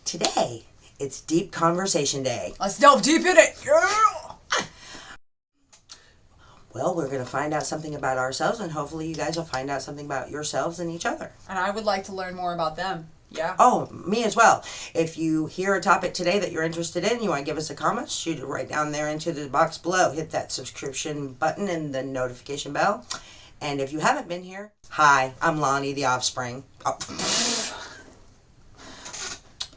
Today, it's Deep Conversation Day. Let's delve deep in it. Yeah. Well, we're going to find out something about ourselves, and hopefully you guys will find out something about yourselves and each other. And I would like to learn more about them. Yeah. Oh, me as well. If you hear a topic today that you're interested in, you want to give us a comment, shoot it right down there into the box below. Hit that subscription button and the notification bell. And if you haven't been here, hi, I'm Lonnie, the offspring. Oh.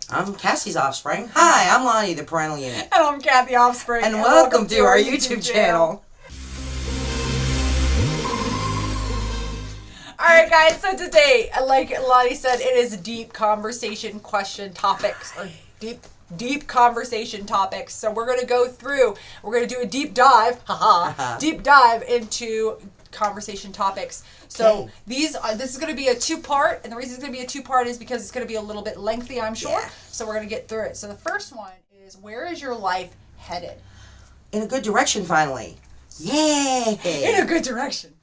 I'm Cassie's offspring. Hi, I'm Lonnie, the parental unit. And I'm Kat, the offspring. And welcome to our YouTube channel. Alright guys, so today, like Lonnie said, it is deep conversation question topics, or deep conversation topics. So we're going to go through, we're going to do a deep dive, deep dive into conversation topics. So this is going to be a two-part, and the reason it's going to be a two-part is because it's going to be a little bit lengthy, I'm sure. Yeah. So we're going to get through it. So the first one is, where is your life headed? In a good direction, finally. Yay! In a good direction.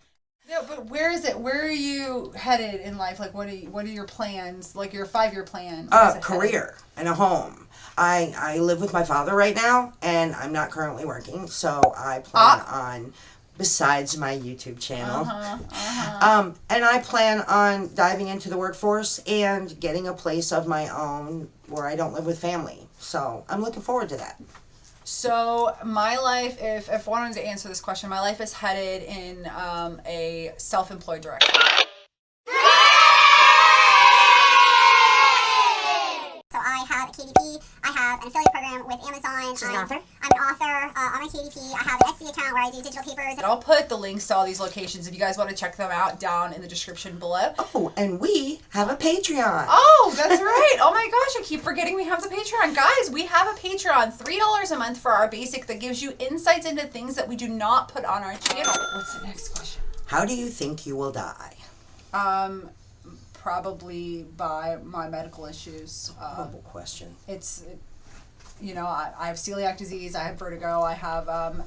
No, but where is it? Where are you headed in life? Like, what are your plans? Like your 5-year plan? Career and a home. I live with my father right now, and I'm not currently working, so I plan on, besides my YouTube channel, and I plan on diving into the workforce and getting a place of my own where I don't live with family. So I'm looking forward to that. So my life, if I wanted to answer this question, my life is headed in a self-employed direction. So I have a KDP, I have an affiliate program with Amazon. She's an author? I'm an author on my KDP. I have an Etsy account where I do digital papers. And I'll put the links to all these locations if you guys want to check them out down in the description below. Oh, and we have a Patreon. Oh, that's right. Oh my gosh, I keep forgetting we have the Patreon. Guys, we have a Patreon, $3 a month for our basic that gives you insights into things that we do not put on our channel. What's the next question? How do you think you will die? Probably by my medical issues. Horrible question. I have celiac disease, I have vertigo, I have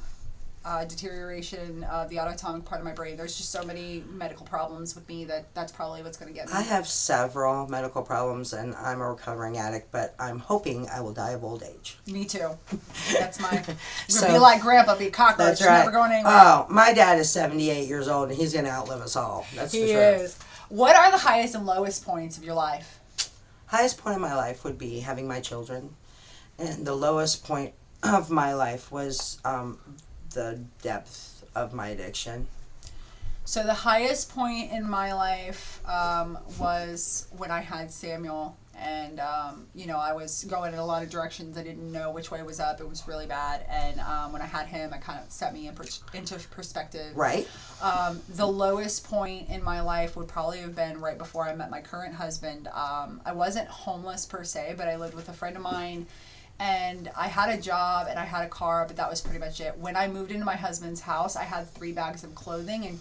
deterioration of the autonomic part of my brain. There's just so many medical problems with me that's probably what's going to get me. I have several medical problems, and I'm a recovering addict, but I'm hoping I will die of old age. Me too. That's my... We're going to be like Grandpa, be a cockroach. That's right. Never going anywhere. Oh, my dad is 78 years old, and he's going to outlive us all. That's for sure. He is. What are the highest and lowest points of your life? Highest point of my life would be having my children. And the lowest point of my life was the depth of my addiction. So the highest point in my life was when I had Samuel. And, I was going in a lot of directions. I didn't know which way was up. It was really bad. And when I had him, it kind of set me into perspective. Right. The lowest point in my life would probably have been right before I met my current husband. I wasn't homeless per se, but I lived with a friend of mine. And I had a job and I had a car, but that was pretty much it. When I moved into my husband's house, I had 3 bags of clothing and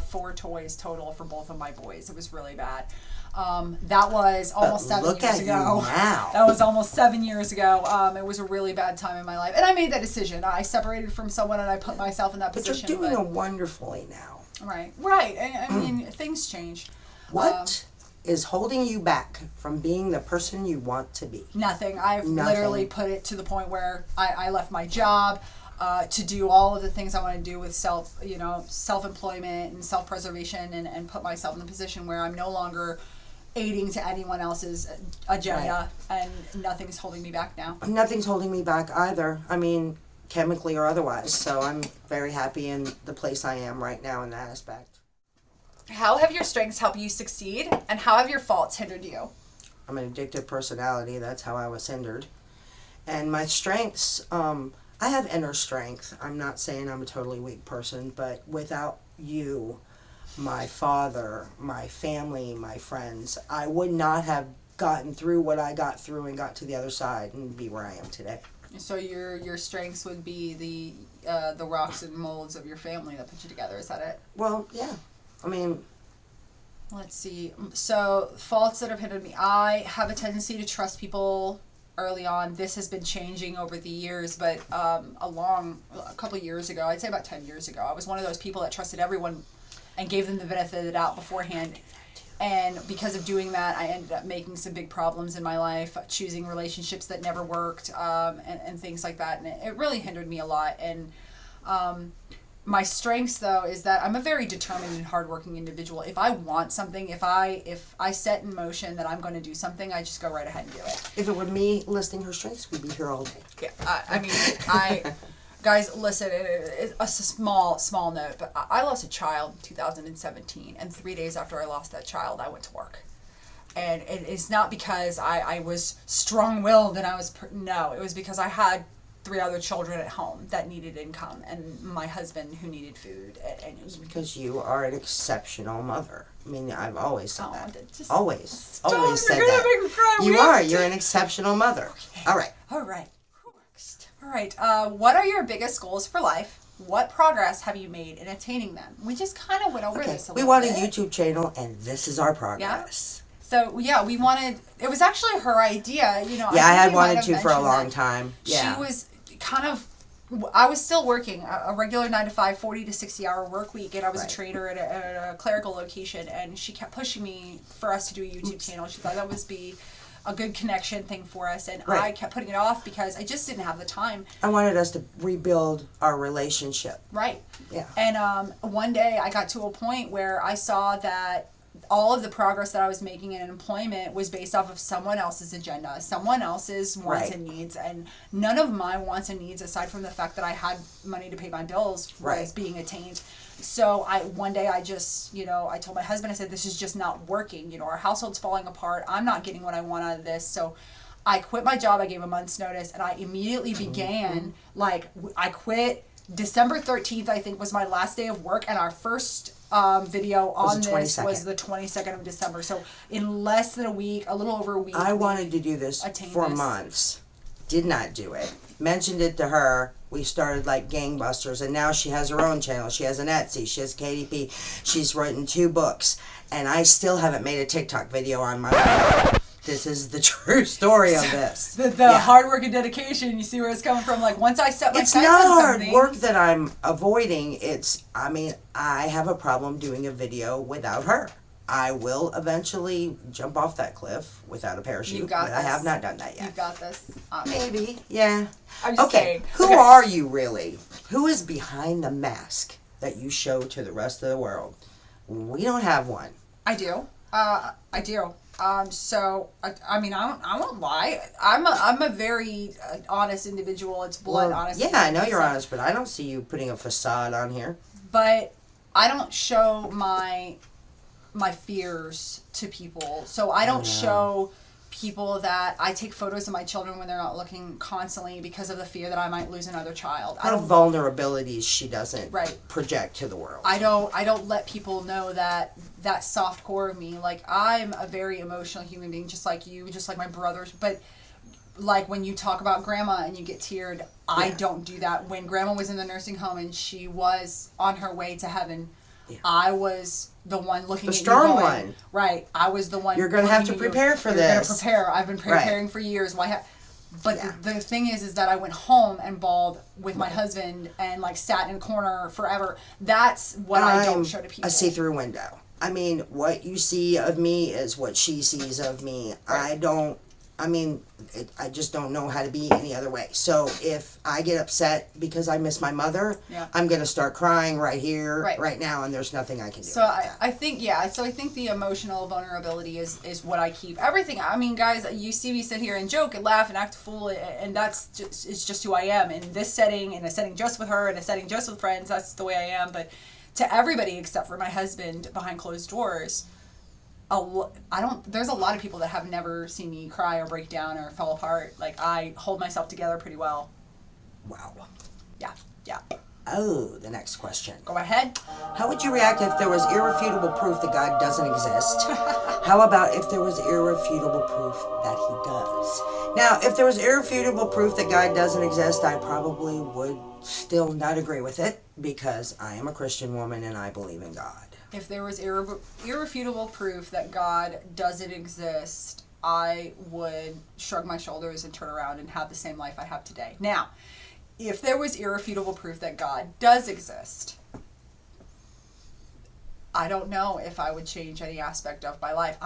4 toys total for both of my boys. It was really bad. That was almost 7 years ago. Look at you now. That was almost 7 years ago. It was a really bad time in my life. And I made that decision. I separated from someone and I put myself in that position. But you're doing wonderfully now. Right. Right. I mean, things change. What is holding you back from being the person you want to be? Nothing. I've literally put it to the point where I left my job to do all of the things I want to do with self-employment and self-preservation and put myself in the position where I'm no longer aiding to anyone else's agenda, and nothing's holding me back now. Nothing's holding me back either. I mean, chemically or otherwise. So I'm very happy in the place I am right now in that aspect. How have your strengths helped you succeed, and how have your faults hindered you? I'm an addictive personality. That's how I was hindered. And my strengths, I have inner strength. I'm not saying I'm a totally weak person, but without you, my father, my family, my friends, I would not have gotten through what I got through and got to the other side and be where I am today. So your strengths would be the rocks and molds of your family that put you together. Is that it? Well, yeah. I mean, let's see. So faults that have hindered me. I have a tendency to trust people early on. This has been changing over the years, but a couple of years ago, I'd say about 10 years ago, I was one of those people that trusted everyone and gave them the benefit of the doubt beforehand. And because of doing that, I ended up making some big problems in my life, choosing relationships that never worked, and things like that. And it really hindered me a lot. And my strengths, though, is that I'm a very determined and hardworking individual. If I want something, if I set in motion that I'm going to do something, I just go right ahead and do it. If it were me listing her strengths, we'd be here all day. Yeah, I mean, guys, listen, it's a small note, but I lost a child in 2017, and 3 days after I lost that child, I went to work. And it's not because I was strong-willed and no, it was because I had 3 other children at home that needed income, and my husband who needed food. And It's because you are an exceptional mother. I mean, I've always said that. Always said You're gonna that. make me cry. You are. You're an exceptional mother. Okay. All right. All right. All right. What are your biggest goals for life? What progress have you made in attaining them? We just kind of went over Okay. this a We little want bit. a YouTube channel, and this is our progress. So yeah, we wanted. It was actually her idea. You know. Yeah, I think had we might wanted have to for a mentioned long that. time. Yeah. She was kind of. I was still working a regular 9 to 5, 40 to 60 hour work week, and I was Right. a trader at a clerical location, and she kept pushing me for us to do a YouTube channel. She thought that would be a good connection thing for us, and Right. I kept putting it off because I just didn't have the time. I wanted us to rebuild our relationship. Right. Yeah. And one day I got to a point where I saw that all of the progress that I was making in employment was based off of someone else's agenda, someone else's wants Right. and needs, and none of my wants and needs, aside from the fact that I had money to pay my bills, was Right. being attained. So one day I just, I told my husband, I said, this is just not working. Our household's falling apart. I'm not getting what I want out of this. So I quit my job. I gave a month's notice, and I immediately began, I quit December 13th, I think, was my last day of work, and our first video on the this 22nd. was the 22nd of December. So in less than a week, a little over a week. I wanted to do this attained for this. months. Did not do it. Mentioned it to her. We started like gangbusters, and now she has her own channel. She has an Etsy. She has KDP. She's written 2 books, and I still haven't made a TikTok video on my own. This is the true story of this. The hard work and dedication, you see where it's coming from. Like, once I set my It's sights not on hard something. work that I'm avoiding. I have a problem doing a video without her. I will eventually jump off that cliff without a parachute, You got but I have this. not done that You yet. got this. Maybe, yeah. I'm just Okay, saying. who Okay. are you really? Who is behind the mask that you show to the rest of the world? We don't have one. I do. I do. So I mean, I won't lie. I'm a very honest individual. It's blood honest. Yeah, I know you're So- honest, but I don't see you putting a facade on here. But I don't show my fears to people. So I don't show people that I take photos of my children when they're not looking constantly because of the fear that I might lose another child. I Her don't vulnerabilities she doesn't Right. project to the world. I don't let people know that soft core of me. Like, I'm a very emotional human being, just like you, just like my brothers. But like when you talk about grandma and you get teared, I Yeah. don't do that. When grandma was in the nursing home and she was on her way to heaven, Yeah. I was the one looking The at strong you going, one. Right. I was the one. You're gonna have looking to at you. prepare for You're this. gonna prepare. I've been preparing for years. But Yeah. the thing is that I went home and bawled with my husband and like sat in a corner forever. That's what I don't show to people. A see-through window. I mean, what you see of me is what she sees of me. Right. I just don't know how to be any other way. So if I get upset because I miss my mother, Yeah. I'm going to start crying right here, Right. right now, and there's nothing I can do. So I think the emotional vulnerability is what I keep. Everything, I mean, guys, you see me sit here and joke and laugh and act a fool, and it's just who I am. In this setting, in a setting just with her, in a setting just with friends, that's the way I am. But to everybody except for my husband behind closed doors, there's a lot of people that have never seen me cry or break down or fall apart. Like, I hold myself together pretty well. Wow. Yeah. Oh, the next question. Go ahead. How would you react if there was irrefutable proof that God doesn't exist? How about if there was irrefutable proof that he does? Now, if there was irrefutable proof that God doesn't exist, I probably would still not agree with it because I am a Christian woman and I believe in God. If there was irrefutable proof that God doesn't exist, I would shrug my shoulders and turn around and have the same life I have today. Now, if there was irrefutable proof that God does exist, I don't know if I would change any aspect of my life.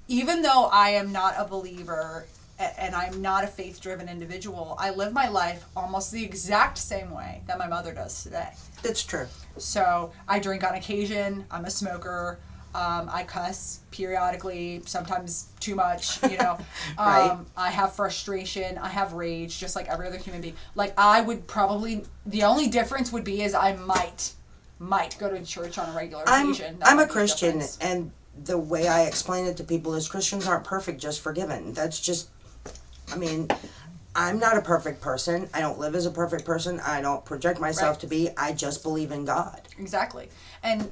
Even though I am not a believer and I'm not a faith-driven individual, I live my life almost the exact same way that my mother does today. It's true. So I drink on occasion. I'm a smoker. I cuss periodically, sometimes too much, you know. Right. I have frustration. I have rage, just like every other human being. Like, I would probably, the only difference would be is I might go to church on a regular occasion. That I'm might a be the Christian, difference. and the way I explain it to people is Christians aren't perfect, just forgiven. That's just, I mean, I'm not a perfect person. I don't live as a perfect person. I don't project myself Right. to be. I just believe in God. Exactly. And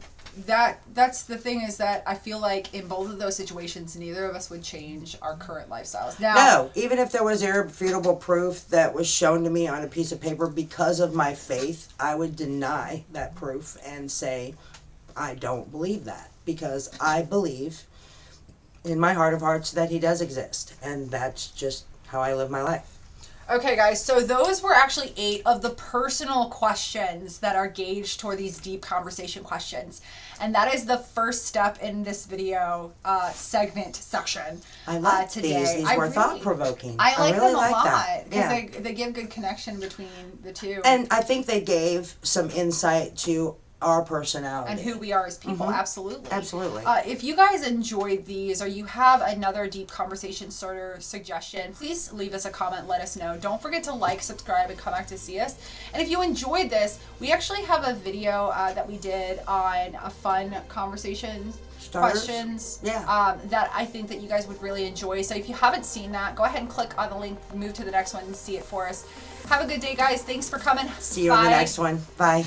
that's the thing, is that I feel like in both of those situations, neither of us would change our current lifestyles. Now, No, even if there was irrefutable proof that was shown to me on a piece of paper because of my faith, I would deny that proof and say, I don't believe that, because I believe in my heart of hearts that he does exist, and that's just how I live my life. okay, guys, so those were actually 8 of the personal questions that are gauged toward these deep conversation questions. And that is the first step in this video segment section. I like today. these. These were thought-provoking. I like really them a like lot that. because Yeah. they give good connection between the two. And I think they gave some insight to our personality. And who we are as people, absolutely. Absolutely. If you guys enjoyed these, or you have another deep conversation starter suggestion, please leave us a comment, let us know. Don't forget to like, subscribe, and come back to see us. And if you enjoyed this, we actually have a video that we did on a fun conversation Starters? questions Yeah. that I think that you guys would really enjoy. So if you haven't seen that, go ahead and click on the link, move to the next one, and see it for us. Have a good day, guys. Thanks for coming. See you on the Bye. next one. Bye.